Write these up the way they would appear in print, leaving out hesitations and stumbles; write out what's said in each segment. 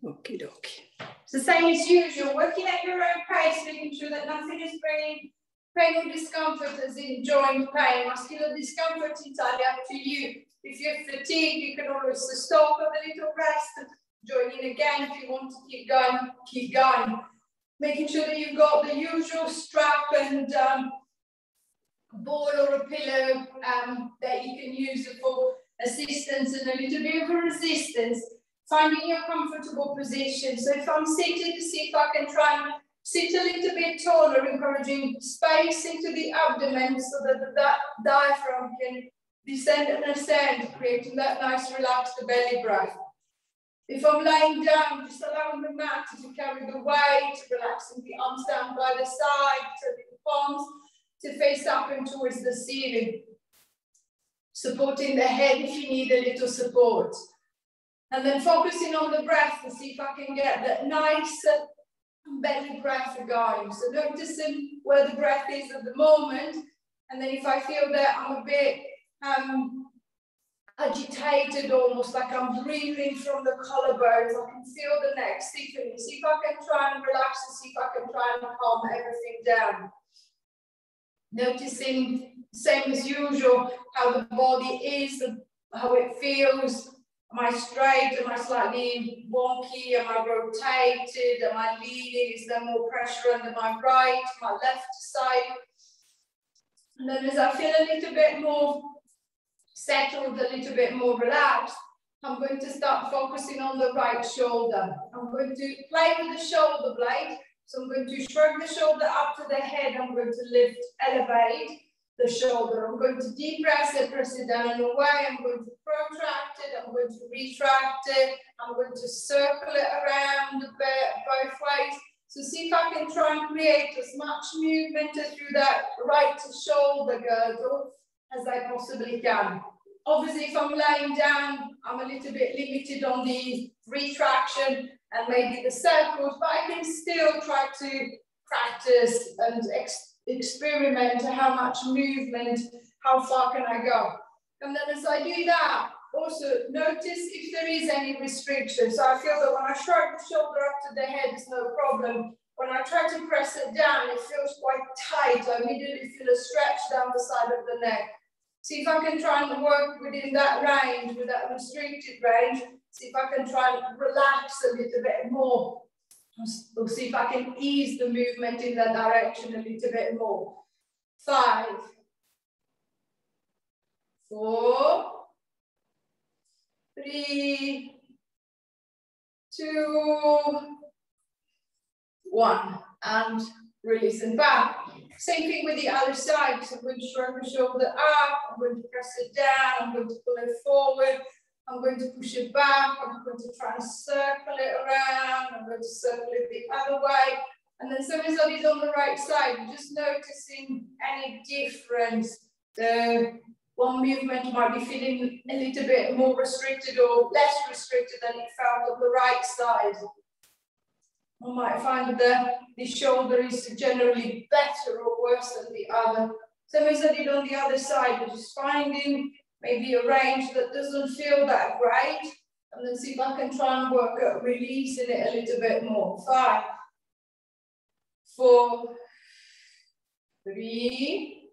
Okie dokie. So same as usual, working at your own pace, making sure that nothing is bringing pain or discomfort, as in joint pain. Muscular discomfort, entirely up to you. If you're fatigued, you can always stop, have a little rest, join in again. If you want to keep going, keep going. Making sure that you've got the usual strap and ball or a pillow that you can use for assistance and a little bit of a resistance. Finding your comfortable position. So if I'm seated, to see if I can try and sit a little bit taller, encouraging space into the abdomen so that the diaphragm can descend and ascend, creating that nice relaxed belly breath. If I'm laying down, just allowing the mat to carry the weight, relaxing the arms down by the side, turning the palms to face up and towards the ceiling. Supporting the head if you need a little support. And then focusing on the breath to see if I can get that nice belly breath going. So noticing where the breath is at the moment. And then if I feel that I'm a bit agitated, almost like I'm breathing from the collarbones, I can feel the neck stiffening. See if I can try and relax and see if I can try and calm everything down. Noticing, same as usual, how the body is, how it feels. Am I straight? Am I slightly wonky? Am I rotated? Am I leaning? Is there more pressure under my right, my left side? And then as I feel a little bit more settled, a little bit more relaxed, I'm going to start focusing on the right shoulder. I'm going to play with the shoulder blade. So I'm going to shrug the shoulder up to the head. I'm going to lift, elevate the shoulder. I'm going to depress it, press it down and away. I'm going to protract it. I'm going to retract it. I'm going to circle it around both ways. So see if I can try and create as much movement through that right shoulder girdle as I possibly can. Obviously, if I'm laying down, I'm a little bit limited on the retraction and maybe the circles, but I can still try to practice and experiment how much movement, how far can I go. And then as I do that, also notice if there is any restriction. So I feel that when I shrug the shoulder up to the head, it's no problem. When I try to press it down, it feels quite tight. I immediately feel a stretch down the side of the neck. See if I can try and work within that range, with that restricted range. See if I can try and relax a little bit more. We'll see if I can ease the movement in that direction a little bit more. 5, 4, 3, 2, 1. And release and back. Same thing with the other side. So I'm going to shrug the shoulder up. I'm going to press it down. I'm going to pull it forward. I'm going to push it back. I'm going to try and circle it around. I'm going to circle it the other way. And then same as I did on the right side, just noticing any difference. The one movement might be feeling a little bit more restricted or less restricted than it felt on the right side. I might find that the shoulder is generally better or worse than the other. Same as I did on the other side, but just finding maybe a range that doesn't feel that great, and then see if I can try and work at releasing it a little bit more. 5, 4, 3,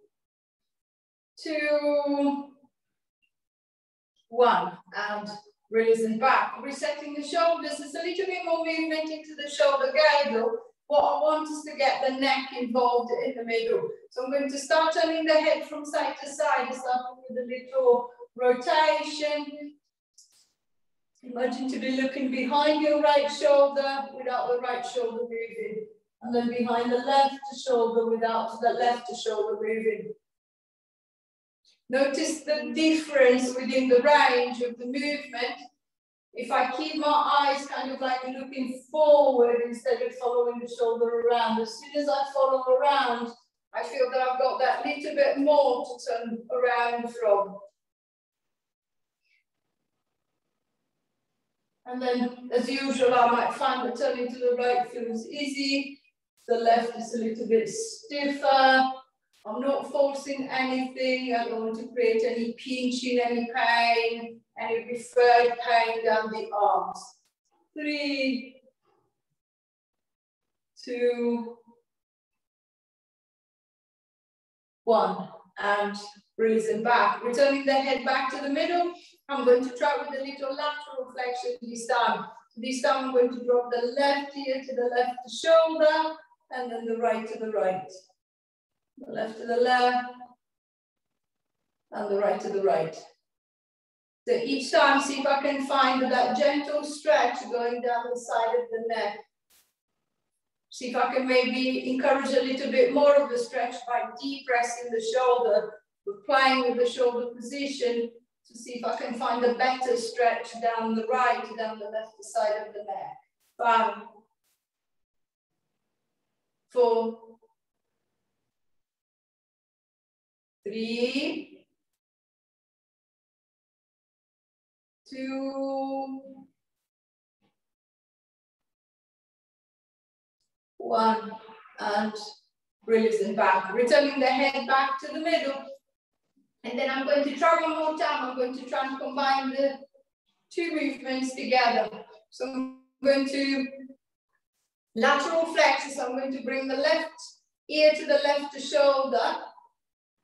2, 1, and releasing back. Resetting the shoulders. There's a little bit more movement into the shoulder girdle. What I want is to get the neck involved in the middle. So I'm going to start turning the head from side to side, starting with a little rotation. Imagine to be looking behind your right shoulder without the right shoulder moving. And then behind the left shoulder without the left shoulder moving. Notice the difference within the range of the movement. If I keep my eyes kind of like looking forward instead of following the shoulder around, as soon as I follow around, I feel that I've got that little bit more to turn around from. And then, as usual, I might find that turning to the right feels easy. The left is a little bit stiffer. I'm not forcing anything. I don't want to create any pinching, any pain, any preferred pain down the arms. 3, 2, 1. And releasing back. Returning the head back to the middle. I'm going to try with a little lateral flexion this time. This time I'm going to drop the left ear to the left shoulder, and then the right to the right. The left to the left, and the right to the right. So each time, see if I can find that gentle stretch going down the side of the neck. See if I can maybe encourage a little bit more of the stretch by depressing the shoulder. We're playing with the shoulder position to see if I can find a better stretch down the right, down the left side of the neck. 5, 4, 3, 2, 1, and releasing back. Returning the head back to the middle. And then I'm going to try one more time. I'm going to try and combine the two movements together. So I'm going to lateral flex. So I'm going to bring the left ear to the left shoulder.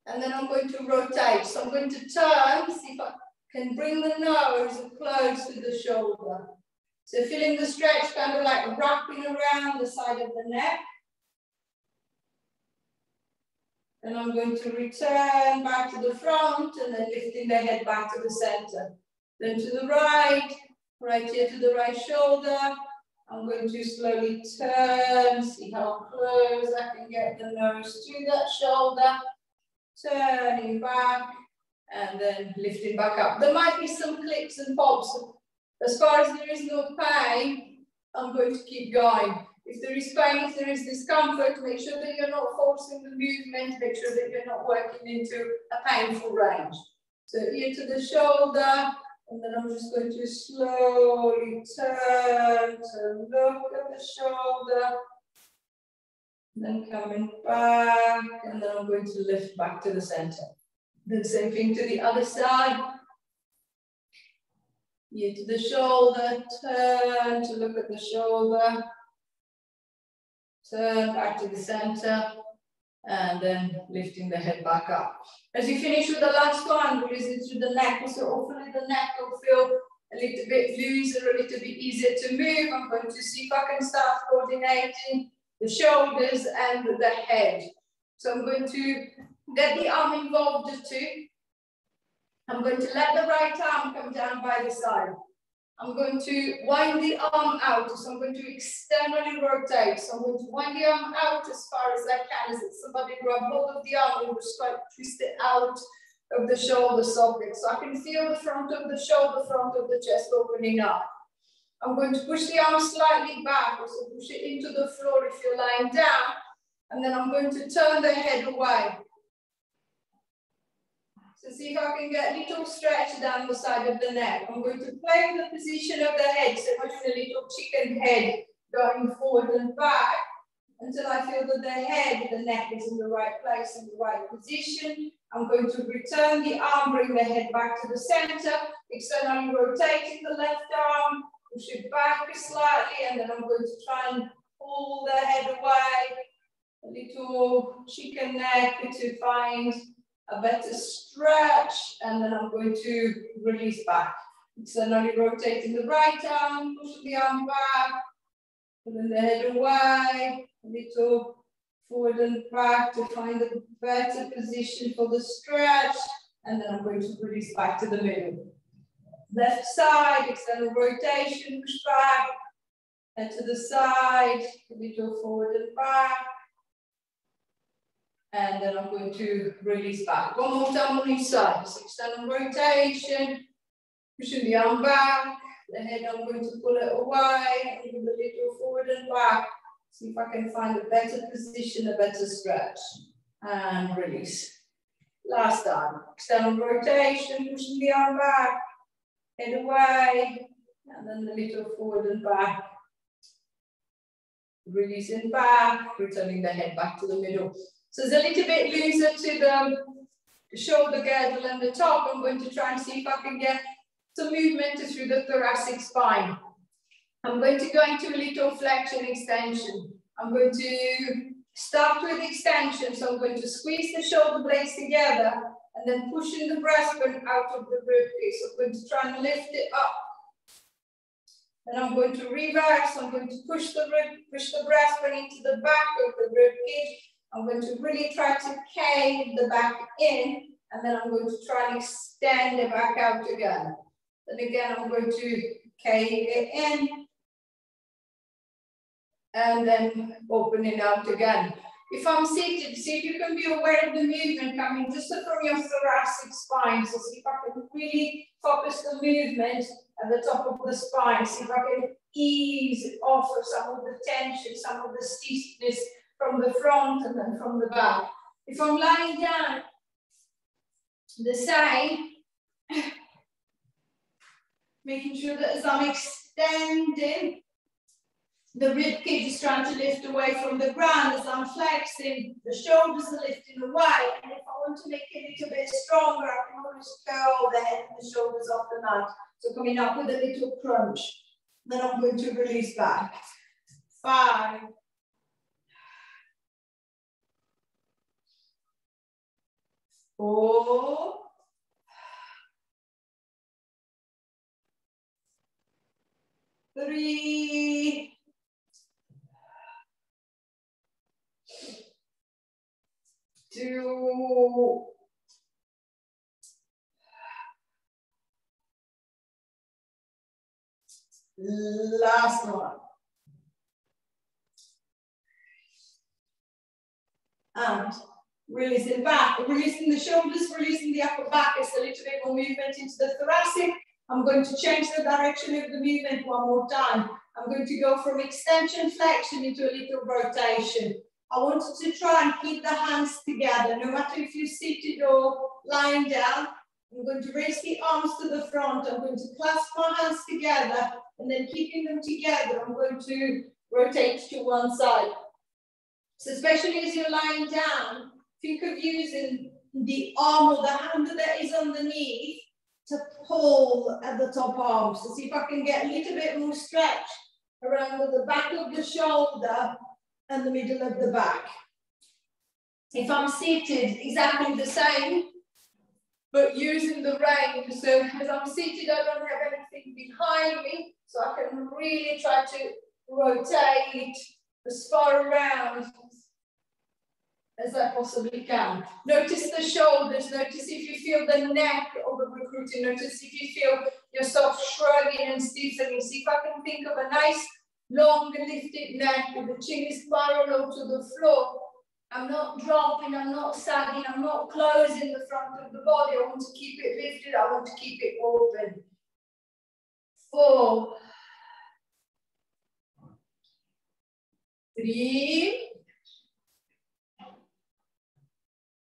And then I'm going to rotate. So I'm going to turn, see if I can bring the nose close to the shoulder. So feeling the stretch kind of like wrapping around the side of the neck. And I'm going to return back to the front and then lifting the head back to the center. Then to the right, right here to the right shoulder. I'm going to slowly turn, see how close I can get the nose to that shoulder. Turning back and then lifting back up. There might be some clicks and pops. As far as there is no pain, I'm going to keep going. If there is pain, if there is discomfort, make sure that you're not forcing the movement, make sure that you're not working into a painful range. So ear to the shoulder, and then I'm just going to slowly turn to look at the shoulder, then coming back, and then I'm going to lift back to the center. Then same thing to the other side. Ear to the shoulder, turn to look at the shoulder. Turn back to the center, and then lifting the head back up. As you finish with the last one, release it through the neck. So hopefully the neck will feel a little bit looser, a little bit easier to move. I'm going to see if I can start coordinating the shoulders and the head. So I'm going to get the arm involved too. I'm going to let the right arm come down by the side. I'm going to wind the arm out, so I'm going to externally rotate. So I'm going to wind the arm out as far as I can, as if somebody grab hold of the arm and just try to twist it out of the shoulder socket. So I can feel the front of the shoulder, front of the chest opening up. I'm going to push the arm slightly back, so push it into the floor if you're lying down. And then I'm going to turn the head away. So see if I can get a little stretch down the side of the neck. I'm going to play with the position of the head, so much a little chicken head going forward and back until I feel that the head, the neck is in the right place, in the right position. I'm going to return the arm, bring the head back to the center, externally rotating the left arm, push it back slightly, and then I'm going to try and pull the head away, a little chicken neck to find a better stretch, and then I'm going to release back. Externally rotating the right arm, push the arm back, pulling the head away, a little forward and back to find a better position for the stretch, and then I'm going to release back to the middle. Left side, external rotation, push back, and to the side, a little forward and back. And then I'm going to release back. One more time on each side. So external rotation, pushing the arm back. The head, I'm going to pull it away, and move a little forward and back. See if I can find a better position, a better stretch. And release. Last time. External rotation, pushing the arm back, head away, and then a little forward and back. Releasing back, returning the head back to the middle. So it's a little bit looser to the shoulder girdle and the top. I'm going to try and see if I can get some movement through the thoracic spine. I'm going to go into a little flexion extension. I'm going to start with extension. So I'm going to squeeze the shoulder blades together and then pushing the breastbone out of the ribcage. So I'm going to try and lift it up. Then I'm going to reverse. I'm going to push the breastbone into the back of the ribcage. I'm going to really try to cave the back in, and then I'm going to try and extend it back out again. Then again, I'm going to cave it in, and then open it out again. If I'm seated, see if you can be aware of the movement coming just from your thoracic spine. So see if I can really focus the movement at the top of the spine. See if I can ease off of some of the tension, some of the stiffness from the front and then from the back. If I'm lying down, the same, making sure that as I'm extending, the rib cage is trying to lift away from the ground. As I'm flexing, the shoulders are lifting away. And if I want to make it a little bit stronger, I can always curl the head and the shoulders off the mat. So coming up with a little crunch. Then I'm going to release back. 5. 4. 3. 2. 1. Last one. And releasing back, releasing the shoulders, releasing the upper back. It's a little bit more movement into the thoracic. I'm going to change the direction of the movement one more time. I'm going to go from extension, flexion into a little rotation. I want you to try and keep the hands together, no matter if you're seated or lying down. I'm going to raise the arms to the front. I'm going to clasp my hands together, and then keeping them together, I'm going to rotate to one side. So especially as you're lying down, think of using the arm or the hand that is underneath to pull at the top arm. So see if I can get a little bit more stretch around the back of the shoulder and the middle of the back. If I'm seated, exactly the same, but using the range. So as I'm seated, I don't have anything behind me, so I can really try to rotate as far around as I possibly can. Notice the shoulders, notice if you feel the neck of the recruiting, notice if you feel yourself shrugging and stiffening. See if I can think of a nice long lifted neck with the chin is parallel to the floor. I'm not dropping, I'm not sagging, I'm not closing the front of the body. I want to keep it lifted, I want to keep it open. 4. 3.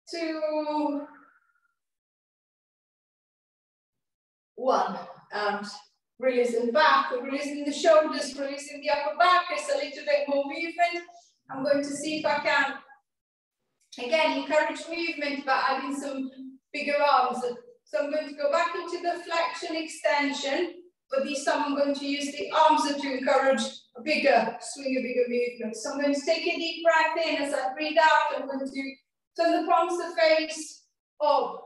2. 1. And releasing back, releasing the shoulders, releasing the upper back. It's a little bit more movement. I'm going to see if I can, again, encourage movement by adding some bigger arms. So I'm going to go back into the flexion extension, but this time I'm going to use the arms to encourage a bigger swing, a bigger movement. So I'm going to take a deep breath in. As I breathe out, I'm going to turn the palms to face up.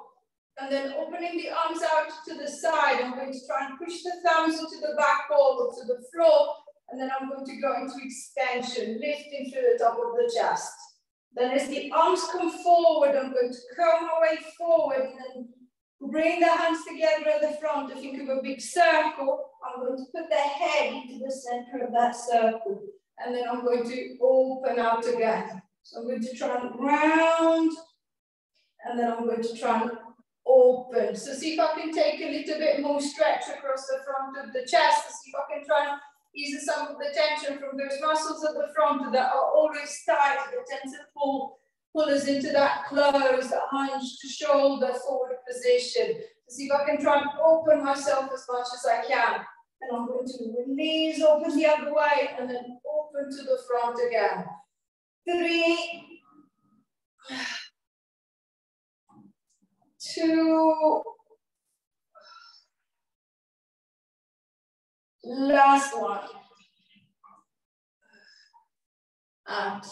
And then opening the arms out to the side, I'm going to try and push the thumbs into the back wall or to the floor. And then I'm going to go into extension, lifting through the top of the chest. Then as the arms come forward, I'm going to curl my way forward and then bring the hands together at the front. To think of a big circle, I'm going to put the head into the center of that circle. And then I'm going to open out again. So I'm going to try and round, and then I'm going to try and open. So see if I can take a little bit more stretch across the front of the chest. See if I can try and ease some of the tension from those muscles at the front that are always tight, that tend to pull us into that closed, hunched shoulder forward position. So see if I can try and open myself as much as I can. And I'm going to release, open the other way, and then open to the front again. 3. 2. Last one. and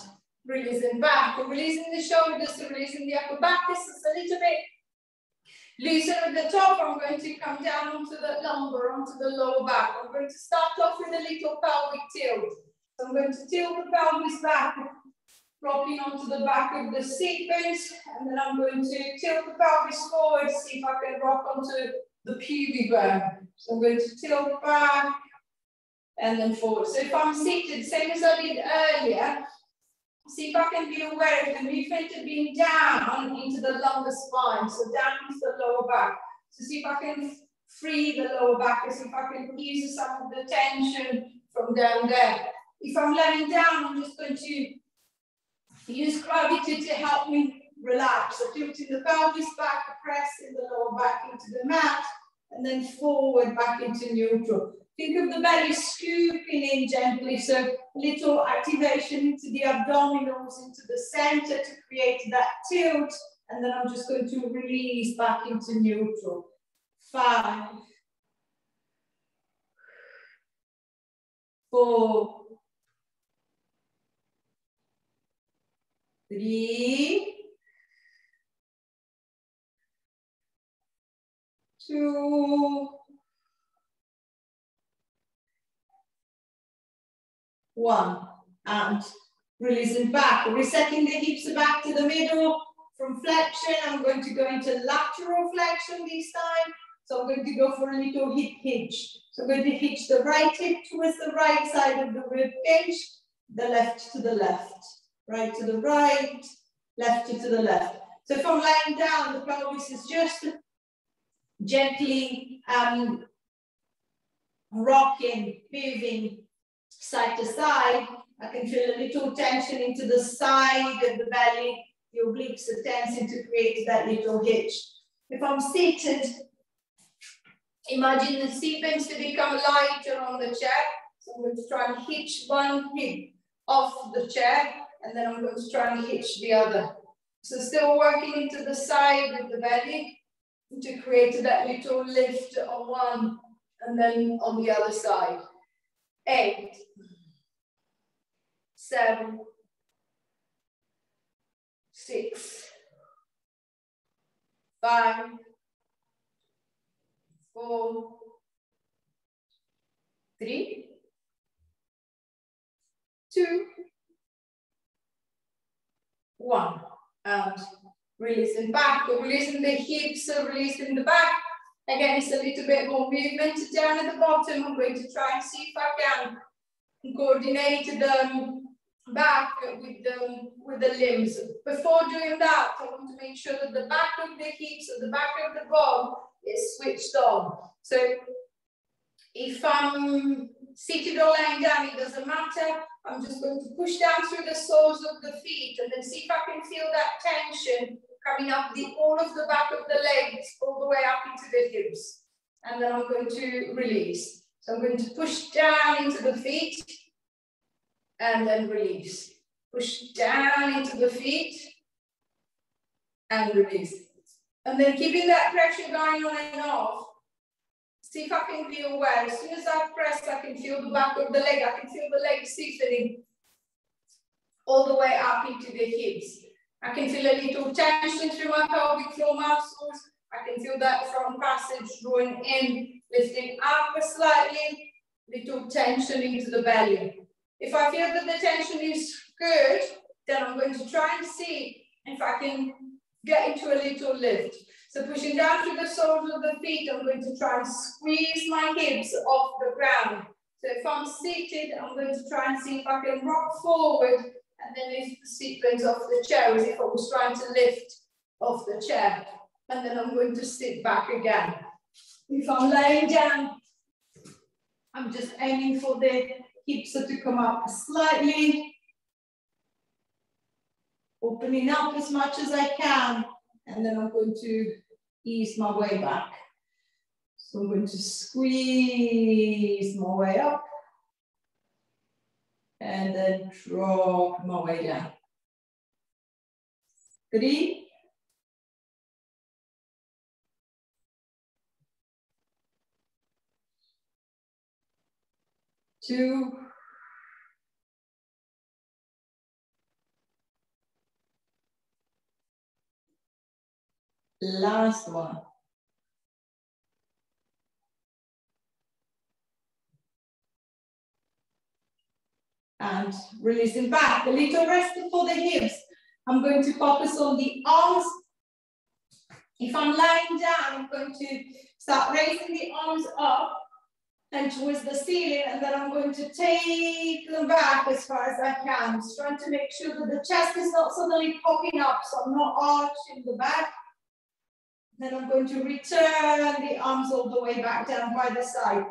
releasing back, releasing the shoulders, releasing the upper back. This is a little bit looser at the top. I'm going to come down onto the lumbar, onto the lower back. I'm going to start off with a little pelvic tilt. So I'm going to tilt the pelvis back, rocking onto the back of the seat base, and then I'm going to tilt the pelvis forward, see if I can rock onto the pubic bone. So I'm going to tilt back and then forward. So if I'm seated, same as I did earlier, see if I can be aware of the movement of being down into the lumbar spine, so down into the lower back. So see if I can free the lower back, see if I can ease some of the tension from down there. If I'm laying down, I'm just going to use gravity to help me relax. So tilting the pelvis back, pressing the lower back into the mat, and then forward back into neutral. Think of the belly scooping in gently, so little activation into the abdominals, into the center to create that tilt, and then I'm just going to release back into neutral. 5, 4, 3, 2, 1, and releasing back, resetting the hips back to the middle. From flexion, I'm going to go into lateral flexion this time. So I'm going to go for a little hip hinge. So I'm going to hitch the right hip towards the right side of the rib cage, the left to the left, right to the right, left to the left. So if I'm lying down, the pelvis is just gently rocking, moving side to side. I can feel a little tension into the side of the belly. The obliques are tensing to create that little hitch. If I'm seated, imagine the seat bends to become lighter on the chair. So I'm going to try and hitch one hip off the chair, and then I'm going to try and hitch the other. So still working into the side of the belly to create that little lift on one, and then on the other side. 8, 7, 6, 5, 4, 3, 2, 1. And releasing back, releasing the hips, releasing the back. Again, it's a little bit more movement down at the bottom. I'm going to try and see if I can coordinate the back with the limbs. Before doing that, I want to make sure that the back of the hips or the back of the bum is switched on. So if I'm seated or lying down, it doesn't matter. I'm just going to push down through the soles of the feet and then see if I can feel that tension coming up all of the back of the legs, all the way up into the hips. And then I'm going to release. So I'm going to push down into the feet and then release. Push down into the feet and release. And then keeping that pressure going on and off. See if I can be aware. As soon as I press, I can feel the back of the leg. I can feel the leg stiffening all the way up into the hips. I can feel a little tension through my pelvic floor muscles. I can feel that front passage drawing in, lifting up slightly, little tension into the belly. If I feel that the tension is good, then I'm going to try and see if I can get into a little lift. So pushing down through the soles of the feet, I'm going to try and squeeze my hips off the ground. So if I'm seated, I'm going to try and see if I can rock forward and then lift the seat bends off the chair as if I was trying to lift off the chair. And then I'm going to sit back again. If I'm laying down, I'm just aiming for the hips to come up slightly, opening up as much as I can, and then I'm going to ease my way back. So I'm going to squeeze my way up, and then drop my way down. 3, 2, Last one. And releasing back. A little rest for the hips. I'm going to focus on the arms. If I'm lying down, I'm going to start raising the arms up and towards the ceiling, and then I'm going to take them back as far as I can. Just trying to make sure that the chest is not suddenly popping up, so I'm not arching the back. Then I'm going to return the arms all the way back down by the side.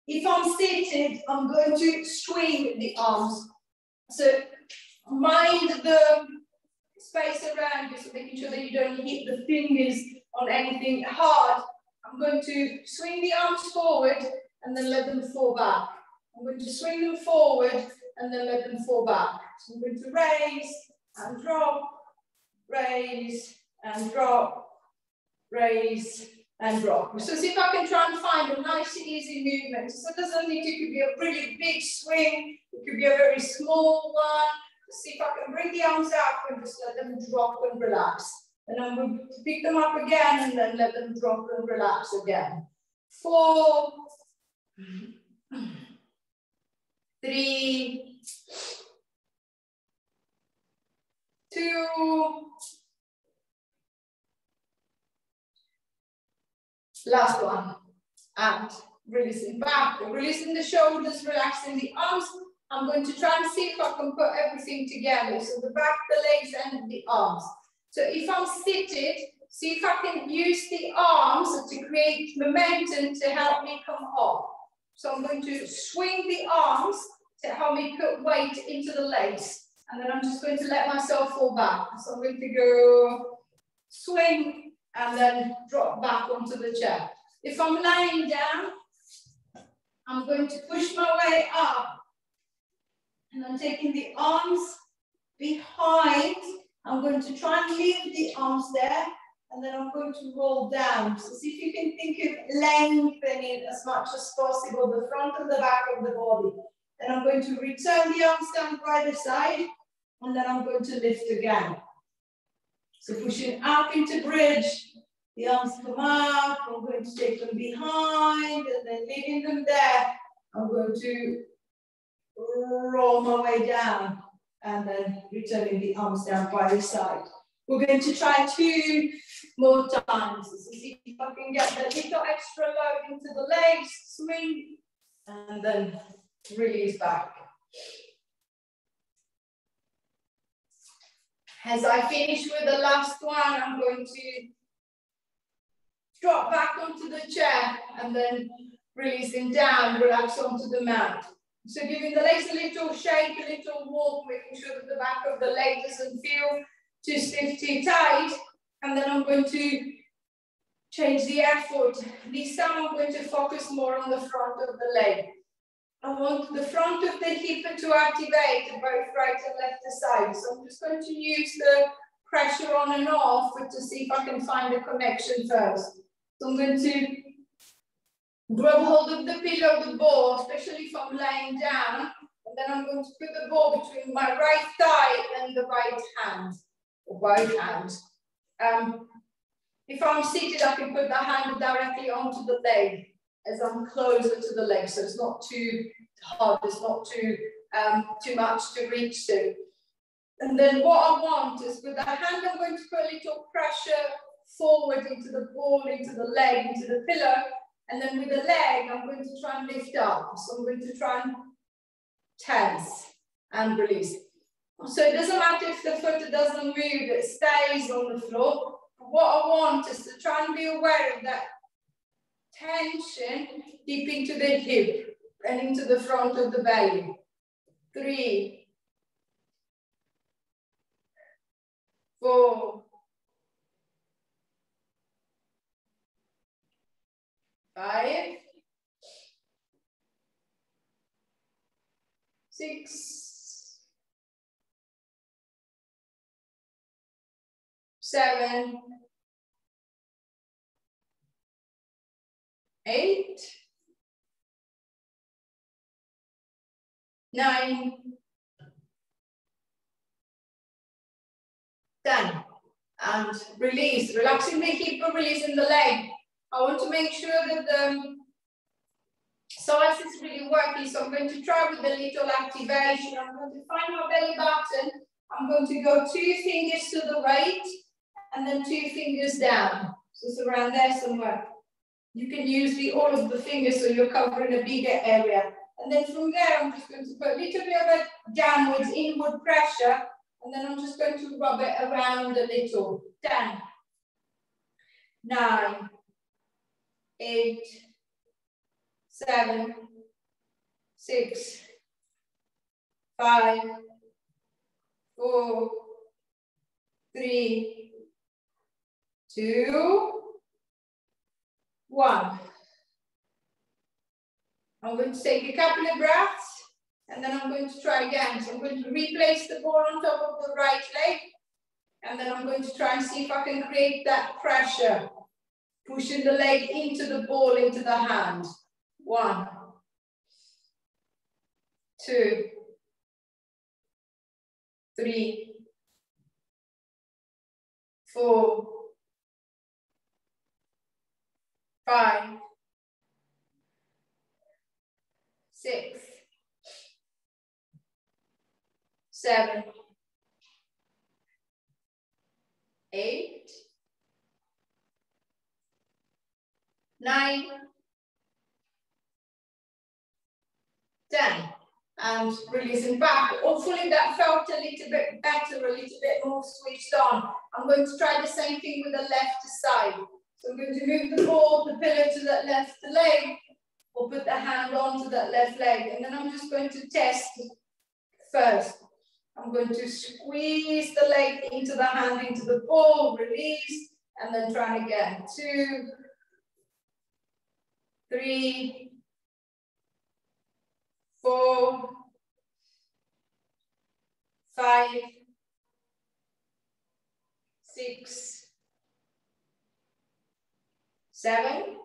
If I'm seated, I'm going to swing the arms. So mind the space around you, so making sure that you don't hit the fingers on anything hard. I'm going to swing the arms forward and then let them fall back. I'm going to swing them forward and then let them fall back. So I'm going to raise and drop, raise and drop, raise and drop. So see if I can try and find a nice easy movement. So it doesn't need to, it could be a really big swing, it could be a very small one. See if I can bring the arms up and just let them drop and relax. And I'm going to pick them up again and then let them drop and relax again. 4, 3, 2, last one. And releasing back, releasing the shoulders, relaxing the arms. I'm going to try and see if I can put everything together. So the back, the legs, and the arms. So if I'm seated, see if I can use the arms to create momentum to help me come up. So I'm going to swing the arms to help me put weight into the legs. And then I'm just going to let myself fall back. So I'm going to go swing and then drop back onto the chair. If I'm lying down, I'm going to push my way up. And I'm taking the arms behind. I'm going to try and leave the arms there. And then I'm going to roll down. So see if you can think of lengthening as much as possible the front and the back of the body. Then I'm going to return the arms down by the side. And then I'm going to lift again. So pushing up into bridge. The arms come up. I'm going to take them behind and then leaving them there. I'm going to roll my way down and then returning the arms down by the side. We're going to try 2 more times. So see if I can get the little extra load into the legs, swing, and then release back. As I finish with the last one, I'm going to drop back onto the chair and then releasing down, relax onto the mat. So giving the legs a little shake, a little walk, making sure that the back of the leg doesn't feel too stiff, too tight. And then I'm going to change the effort. This time I'm going to focus more on the front of the leg. I want the front of the hip to activate both right and left side. So I'm just going to use the pressure on and off to see if I can find a connection first. So I'm going to grab hold of the pillow, the ball, especially if I'm lying down, and then I'm going to put the ball between my right thigh and the right hand, or both hands. If I'm seated, I can put the hand directly onto the leg as I'm closer to the leg, so it's not too hard, it's not too much to reach to. And then what I want is with the hand, I'm going to put a little pressure forward into the ball, into the leg, into the pillow. And then with the leg, I'm going to try and lift up. So I'm going to try and tense and release. So it doesn't matter if the foot doesn't move, it stays on the floor. But what I want is to try and be aware of that tension deep into the hip and into the front of the belly. 3, 4, 5, 6, 7, 8, 9, 10. and release, relaxing the hip but releasing the leg. I want to make sure that the sides is really working, so I'm going to try with a little activation. I'm going to find my belly button. I'm going to go 2 fingers to the right and then 2 fingers down. So it's around there somewhere. You can use all of the fingers so you're covering a bigger area. And then from there, I'm just going to put a little bit of a downwards, inward pressure, and then I'm just going to rub it around a little. 10, 9, 8, 7, 6, 5, 4, 3, 2, 1. I'm going to take a couple of breaths and then I'm going to try again. So I'm going to replace the ball on top of the right leg and then I'm going to try and see if I can create that pressure, pushing the leg into the ball, into the hand. 1, 2, 3, 4, 5, 6, 7, 8, 9, 10. And releasing back. Hopefully that felt a little bit better, a little bit more switched on. I'm going to try the same thing with the left side. So I'm going to move the ball, the pillow to that left leg, or put the hand onto that left leg. And then I'm just going to test first. I'm going to squeeze the leg into the hand, into the ball, release, and then try again. 2, 3, 4, 5, 6, 7,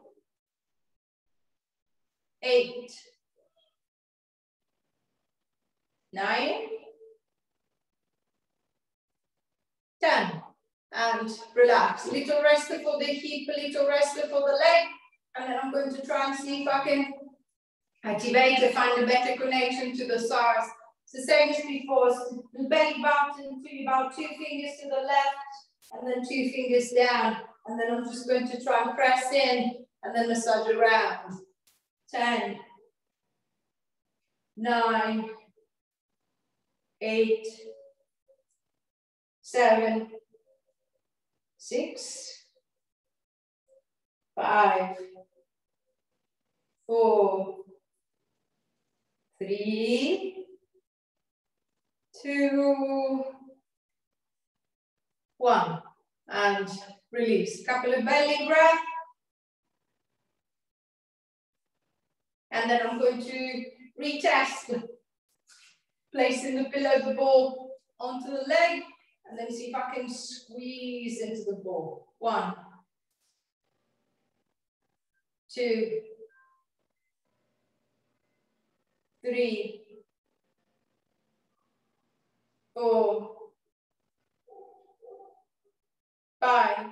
8, 9, 10. And relax. Little rester for the hip, a little rester for the leg. And then I'm going to try and see if I can activate to find a better connection to the SARS. It's the same as before. So the belly button to about 2 fingers to the left and then 2 fingers down. And then I'm just going to try and press in and then massage around. 10, 9, 8, 7, 6, 5, 4, 3, 2, 1. And release. Couple of belly breath. And then I'm going to retest. Placing the pillow, the ball onto the leg. And then see if I can squeeze into the ball. 1, 2, 3, 4, 5,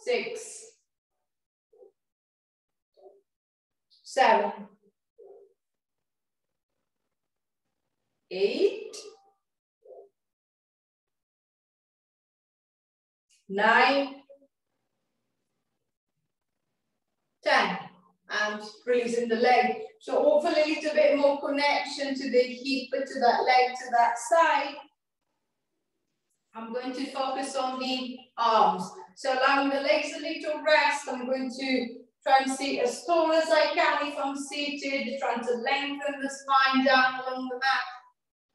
6, 7, 8, 9, 10. And releasing the leg. So hopefully a little bit more connection to the hip, to that leg, to that side. I'm going to focus on the arms. So allowing the legs a little rest. I'm going to try and sit as tall as I can if I'm seated, trying to lengthen the spine down along the mat.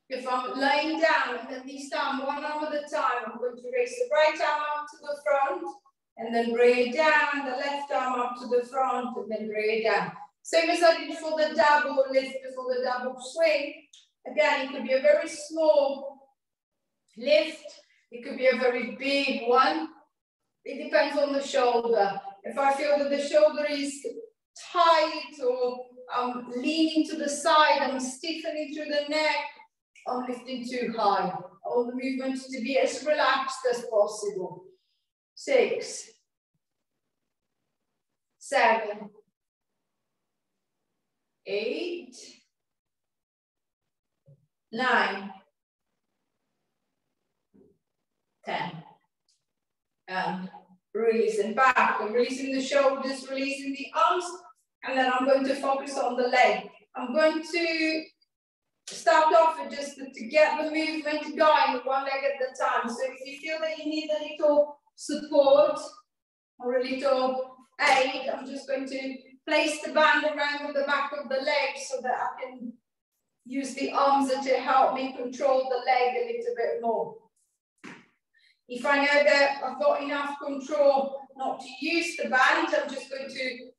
If I'm laying down, and then this time, one arm at a time, I'm going to raise the right arm up to the front, and then bring it down, the left arm up to the front, and then bring it down. Same as I did for the double lift, before the double swing. Again, it could be a very small lift. It could be a very big one. It depends on the shoulder. If I feel that the shoulder is tight or I'm leaning to the side, I'm stiffening through the neck, I'm lifting too high. want the movement to be as relaxed as possible. 6, 7, 8, 9, 10. And releasing back. I'm releasing the shoulders, releasing the arms, and then I'm going to focus on the leg. I'm going to start off with just to get the movement going, one leg at a time. So if you feel that you need a little support or a little aid, I'm just going to place the band around the back of the leg so that I can use the arms to help me control the leg a little bit more. If I know that I've got enough control not to use the band, I'm just going to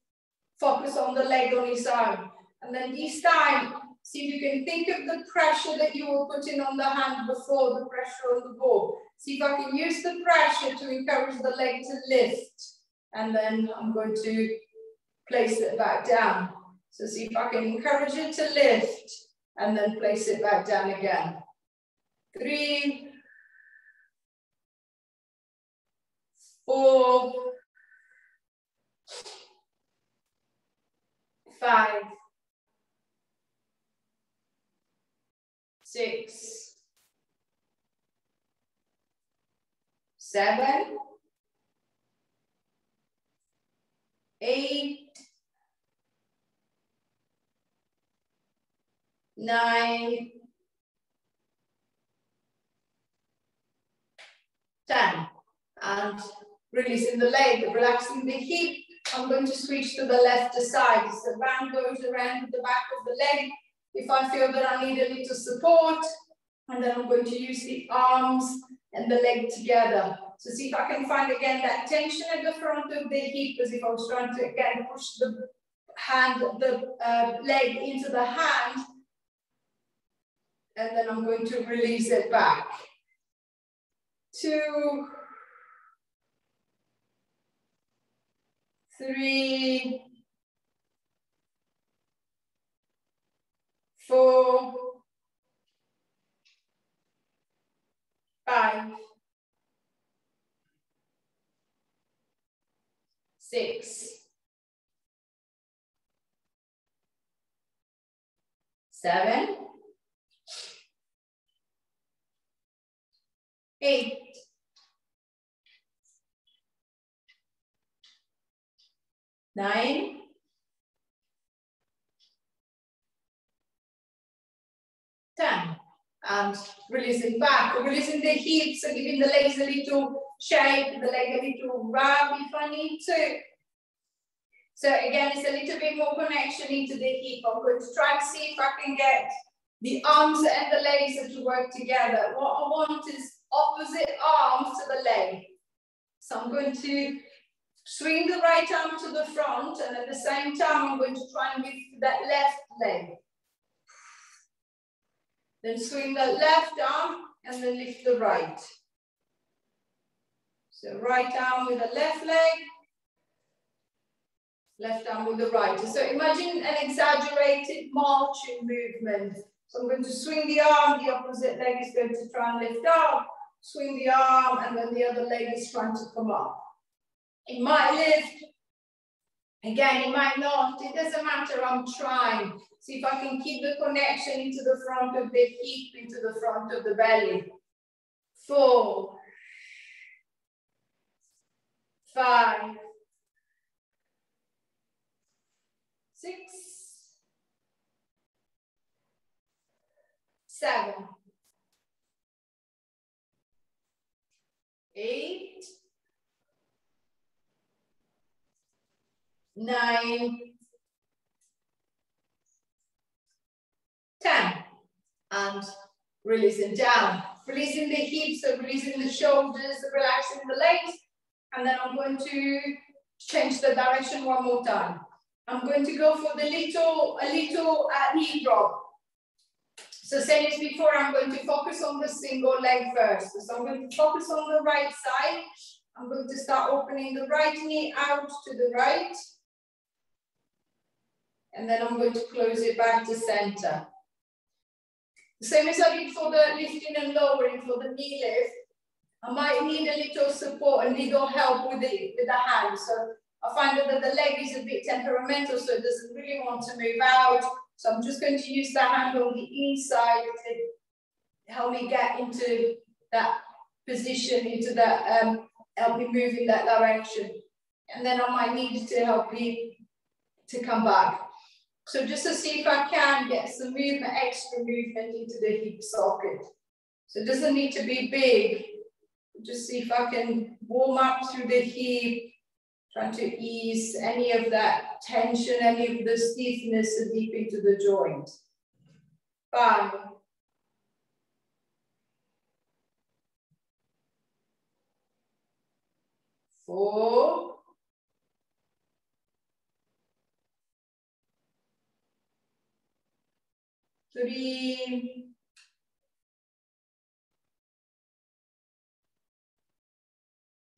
focus on the leg on its own. And then this time, see if you can think of the pressure that you were putting on the hand before, the pressure on the ball. See if I can use the pressure to encourage the leg to lift. And then I'm going to place it back down. So see if I can encourage it to lift and then place it back down again. 3, 4, 5, 6, 7, 8, 9, 10. And releasing the leg, relaxing the hip. I'm going to switch to the left side. So the band goes around the back of the leg. If I feel that I need a little support, and then I'm going to use the arms and the leg together. So see if I can find again that tension at the front of the hip, as if I was trying to again push the hand, the leg into the hand, and then I'm going to release it back. 2, 3, 4, 5, 6, 7, 8, 9, 10. And releasing back, releasing the hips and giving the legs a little shake, the leg a little rub if I need to. So again, it's a little bit more connection into the hip. I'm going to try and see if I can get the arms and the legs to work together. What I want is opposite arms to the leg. So I'm going to swing the right arm to the front, and at the same time, I'm going to try and lift that left leg. Then swing the left arm and then lift the right. So right arm with the left leg, left arm with the right. So imagine an exaggerated marching movement. So I'm going to swing the arm, the opposite leg is going to try and lift up, swing the arm, and then the other leg is trying to come up. It might lift, again, it might not, it doesn't matter, I'm trying. See if I can keep the connection into the front of the hip, into the front of the belly. 4, 5, 6, 7, 8, 9, 10. And releasing down. Releasing the hips, so releasing the shoulders, relaxing the legs. And then I'm going to change the direction one more time. I'm going to go for the little knee drop. So same as before, I'm going to focus on the single leg first. So I'm going to focus on the right side. I'm going to start opening the right knee out to the right. And then I'm going to close it back to center. The same as I did for the lifting and lowering for the knee lift. I might need a little support and little help with the hand. So I find that the leg is a bit temperamental, so it doesn't really want to move out. So I'm just going to use the hand on the inside to help me get into that position, into that, help me move in that direction. And then I might need to help me to come back. So just to see if I can get some movement, extra movement into the hip socket. So it doesn't need to be big. Just see if I can warm up through the hip, trying to ease any of that tension, any of the stiffness deep into the joint. 5. 4. 3.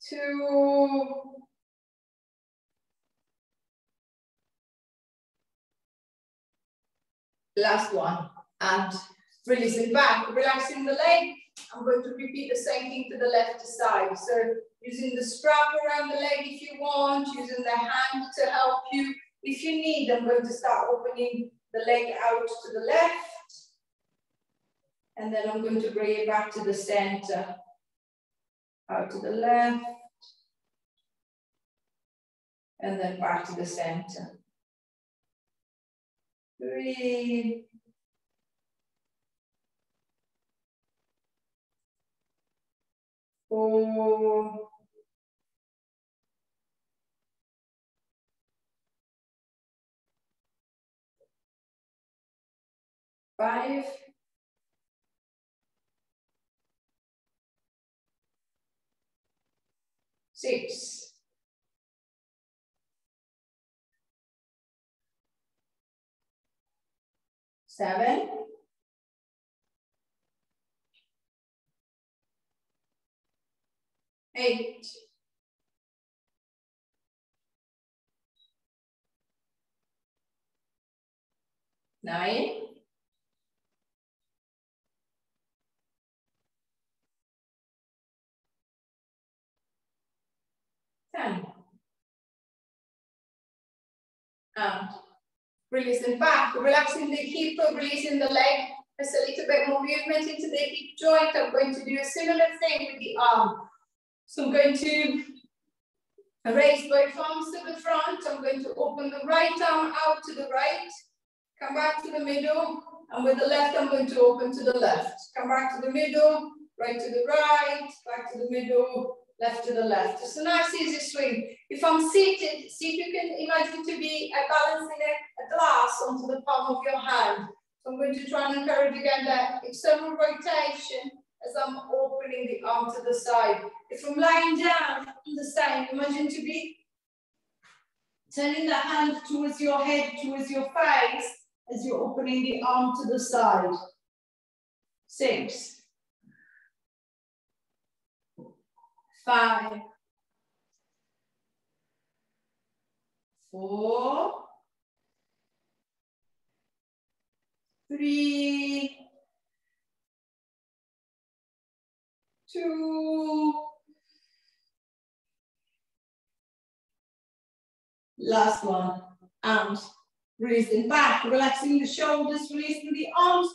2. Last one. And releasing back, relaxing the leg. I'm going to repeat the same thing to the left side. So using the strap around the leg if you want, using the hand to help you. If you need, I'm going to start opening the leg out to the left. And then I'm going to bring it back to the center. Out to the left. And then back to the center. 3. 4. 5. 6. 7. 8. 9. 10. And releasing back, relaxing the hip, releasing the leg. There's a little bit more movement into the hip joint. I'm going to do a similar thing with the arm. So I'm going to raise both arms to the front. I'm going to open the right arm out to the right. Come back to the middle. And with the left, I'm going to open to the left. Come back to the middle, right to the right, back to the middle, left to the left. It's a nice easy swing. If I'm seated, see if you can imagine to be balancing a glass onto the palm of your hand. So I'm going to try and encourage again that external rotation as I'm opening the arm to the side. If I'm lying down on the side, imagine to be turning the hand towards your head, towards your face, as you're opening the arm to the side. 6. 5. 4. 3. 2. Last one. And releasing back, relaxing the shoulders, releasing the arms.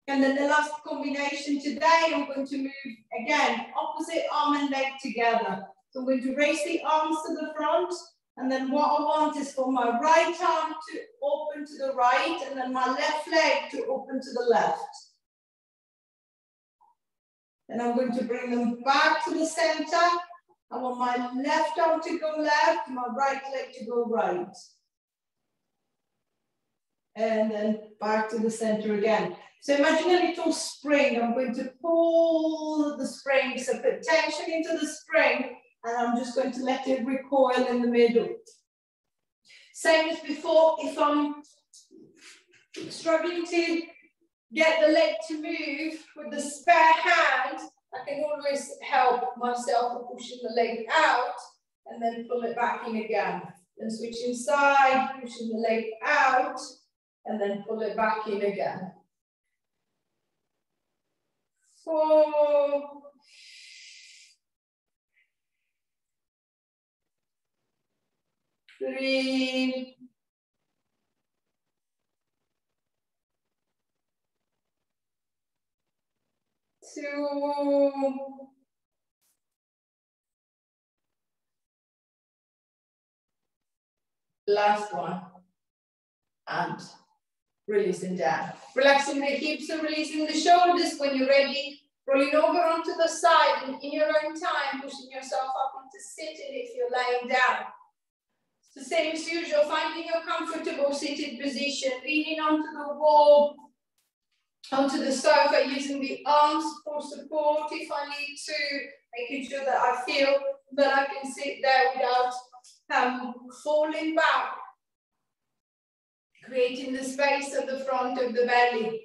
And then the last combination today, I'm going to move again, opposite arm and leg together. So I'm going to raise the arms to the front. And then what I want is for my right arm to open to the right, and then my left leg to open to the left. Then I'm going to bring them back to the center. I want my left arm to go left, my right leg to go right. And then back to the center again. So imagine a little spring. I'm going to pull the spring, so put tension into the spring, and I'm just going to let it recoil in the middle. Same as before, if I'm struggling to get the leg to move with the spare hand, I can always help myself by pushing the leg out and then pull it back in again. Then switch inside, pushing the leg out, and then pull it back in again. 4, 3, 2, last one, and releasing down. Relaxing the hips and releasing the shoulders. When you're ready, rolling over onto the side and in your own time, pushing yourself up into sitting if you're laying down. It's the same as usual, finding your comfortable seated position, leaning onto the wall, onto the sofa, using the arms for support if I need to, making sure that I feel that I can sit there without falling back, creating the space at the front of the belly.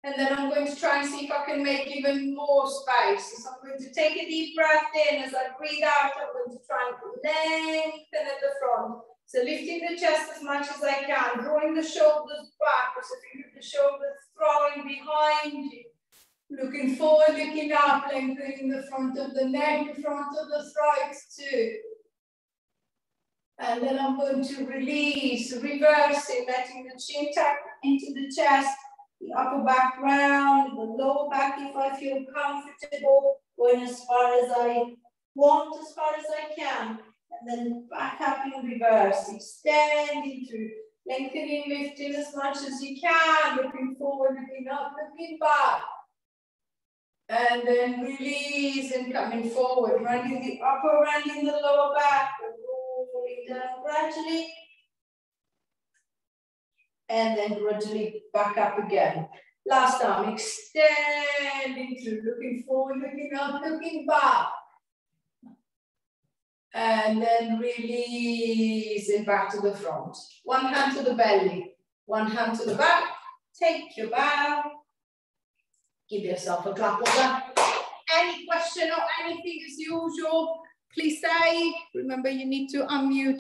And then I'm going to try and see if I can make even more space. So I'm going to take a deep breath in. As I breathe out, I'm going to try and lengthen at the front. So lifting the chest as much as I can, drawing the shoulders back, so feel the shoulders throwing behind you. Looking forward, looking up, lengthening the front of the neck, the front of the throat too. And then I'm going to release, reversing, letting the chin tuck into the chest, the upper back round, the lower back if I feel comfortable, going as far as I want, as far as I can. And then back up in reverse, extending through, lengthening, lifting as much as you can, looking forward, looking up, looking back. And then release and coming forward, running the upper, running the lower back, rolling down gradually. And then gradually back up again. Last time, extending through, looking forward, looking up, looking back. And then release it back to the front. One hand to the belly, one hand to the back. Take your bow. Give yourself a clap on that. Any question or anything as usual, please say. Remember, you need to unmute.